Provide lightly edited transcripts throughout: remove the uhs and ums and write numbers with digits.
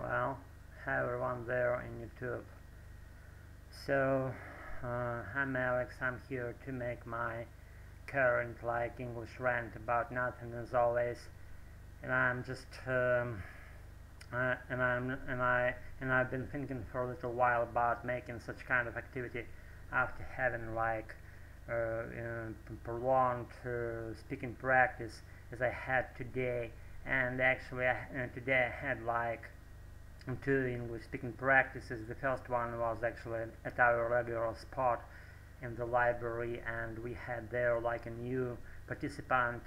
Well, hi everyone there in YouTube. So, I'm Alex. I'm here to make my current English rant about nothing as always, and I'm just and I've been thinking for a little while about making such kind of activity after having prolonged speaking practice as I had today, and actually today I had two English speaking practices. The first one was actually at our regular spot in the library, and we had there a new participant.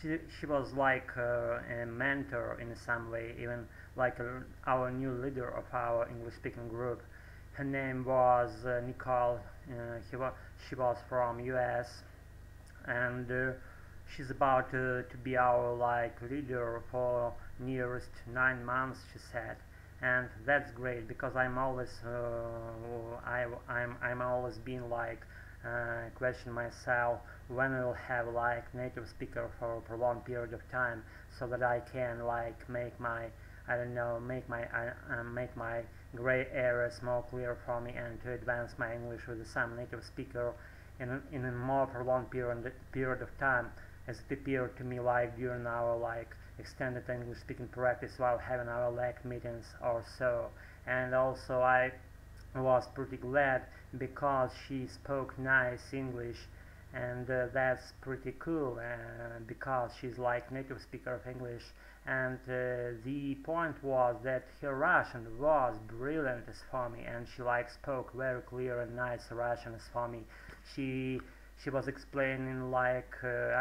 She was a mentor in some way, even our new leader of our English speaking group. Her name was Nicole. She was from US, and she's about to be our leader for nearest 9 months, she said. And that's great because I'm always I'm always been question myself when I'll have native speaker for a prolonged period of time, so that I can make my make my gray areas more clear for me, and to advance my English with some native speaker in a more prolonged period of time, as it appeared to me during our extended English speaking practice while having our meetings or so. And also I was pretty glad because she spoke nice English, and that's pretty cool because she's native speaker of English. And the point was that her Russian was brilliant as for me, and she spoke very clear and nice Russian as for me. She was explaining I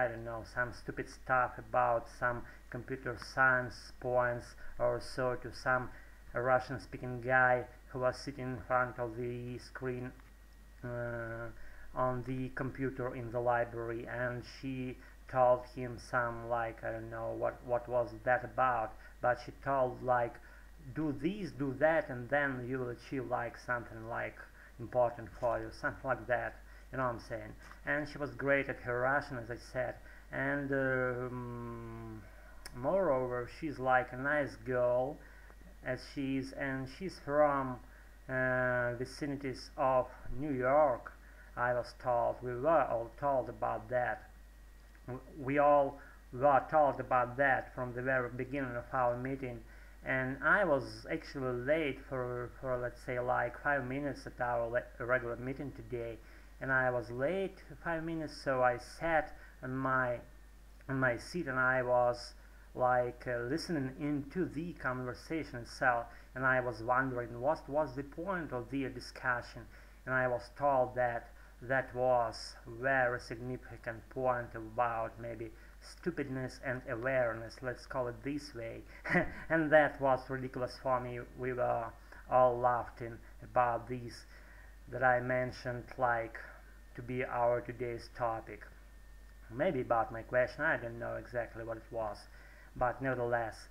don't know, some stupid stuff about some computer science points or so to some Russian speaking guy who was sitting in front of the screen on the computer in the library, and she told him some I don't know what was that about, but she told do this, do that, and then you will achieve something important for you, something like that. You know what I'm saying? And she was great at her Russian, as I said, and moreover, she's a nice girl, as she's from vicinities of New York. I was told, we were all told about that. We all were told about that from the very beginning of our meeting, and I was actually late for let's say 5 minutes at our regular meeting today, and I was late 5 minutes, so I sat on my seat, and I was listening into the conversation itself, and I was wondering what was the point of the discussion, and I was told that that was very significant point about maybe stupidness and awareness, let's call it this way. And that was ridiculous for me. We were all laughing about this that I mentioned to be our today's topic. Maybe about my question, I don't know exactly what it was, but nevertheless.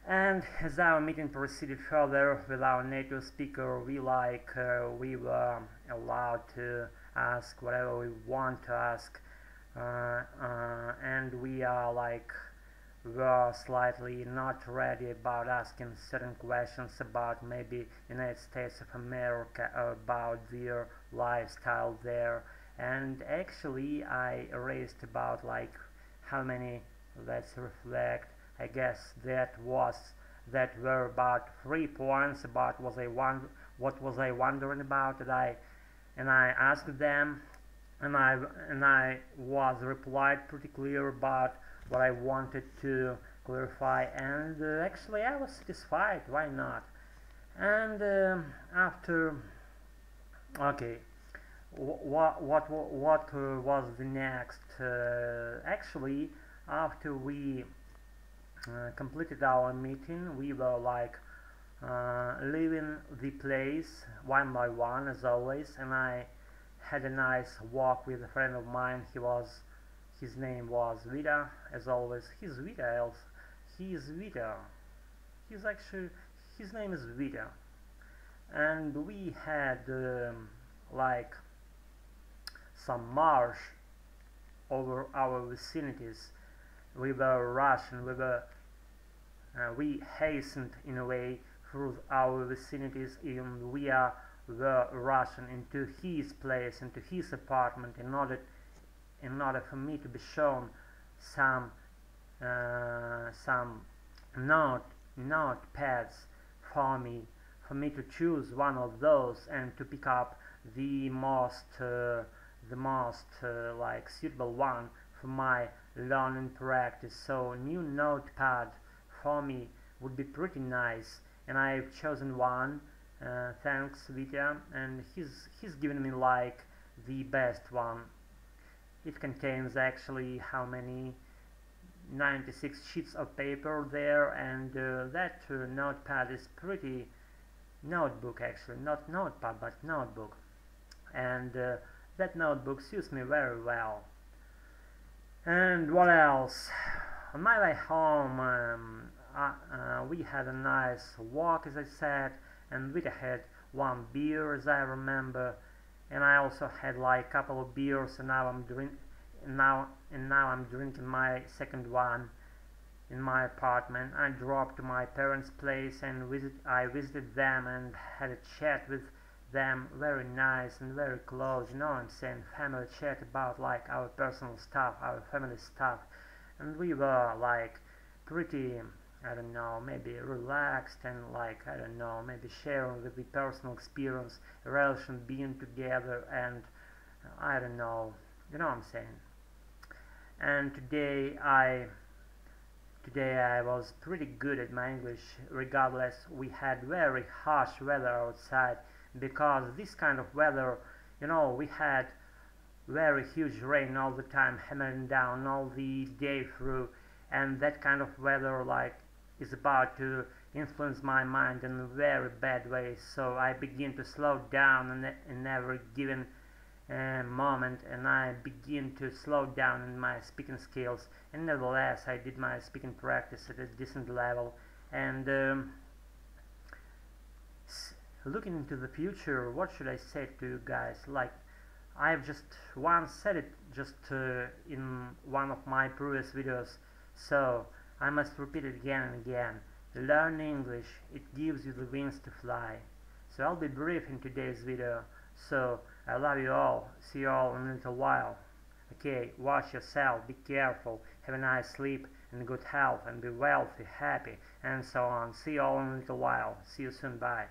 And as our meeting proceeded further with our native speaker, we were allowed to ask whatever we want to ask, and we are were slightly not ready about asking certain questions about maybe United States of America, about their lifestyle there. And actually I raised about how many, let's reflect, I guess that were about 3 points about what was I wondering about, and I asked them, and I was replied pretty clear about what I wanted to clarify, and actually I was satisfied. Why not? And after, okay, what was the next? Actually, after we completed our meeting, we were leaving the place one by one as always, and I had a nice walk with a friend of mine. His name was Vida, as always. He's Vida. His name is Vida, and we had some marsh over our vicinities. We were rushing, we were we hastened in a way through our vicinities, and we were rushing into his place, into his apartment, in order for me to be shown some notepads for me to choose one of those and to pick up the most like suitable one for my learning practice. So new notepad for me would be pretty nice, and I've chosen one. Thanks, Vitya, and he's given me like the best one. It contains actually how many 96 sheets of paper there, and that notepad is pretty notebook, actually not notepad but notebook, and that notebook suits me very well. And what else? On my way home, we had a nice walk, as I said, and we had one beer, as I remember, and I also had like a couple of beers, and now I'm drinking my second one in my apartment. I drove to my parents' place and I visited them and had a chat with them, very nice and very close, you know what I'm saying, family chat about like our personal stuff, our family stuff, and we were like pretty, I don't know, maybe relaxed and like, I don't know, maybe sharing with the personal experience, relation being together, and I don't know, you know what I'm saying. And today I was pretty good at my English, regardless we had very harsh weather outside, because this kind of weather, you know, we had very huge rain all the time, hammering down all the day through, and that kind of weather like is about to influence my mind in a very bad way, so I begin to slow down in every given moment, and I begin to slow down in my speaking skills, and nevertheless I did my speaking practice at a decent level. And looking into the future, what should I say to you guys? Like, I've just once said it just in one of my previous videos, so I must repeat it again and again. Learn English, it gives you the wings to fly. So I'll be brief in today's video, so I love you all, see you all in a little while. Okay, watch yourself, be careful, have a nice sleep and good health, and be wealthy, happy, and so on. See you all in a little while, see you soon, bye.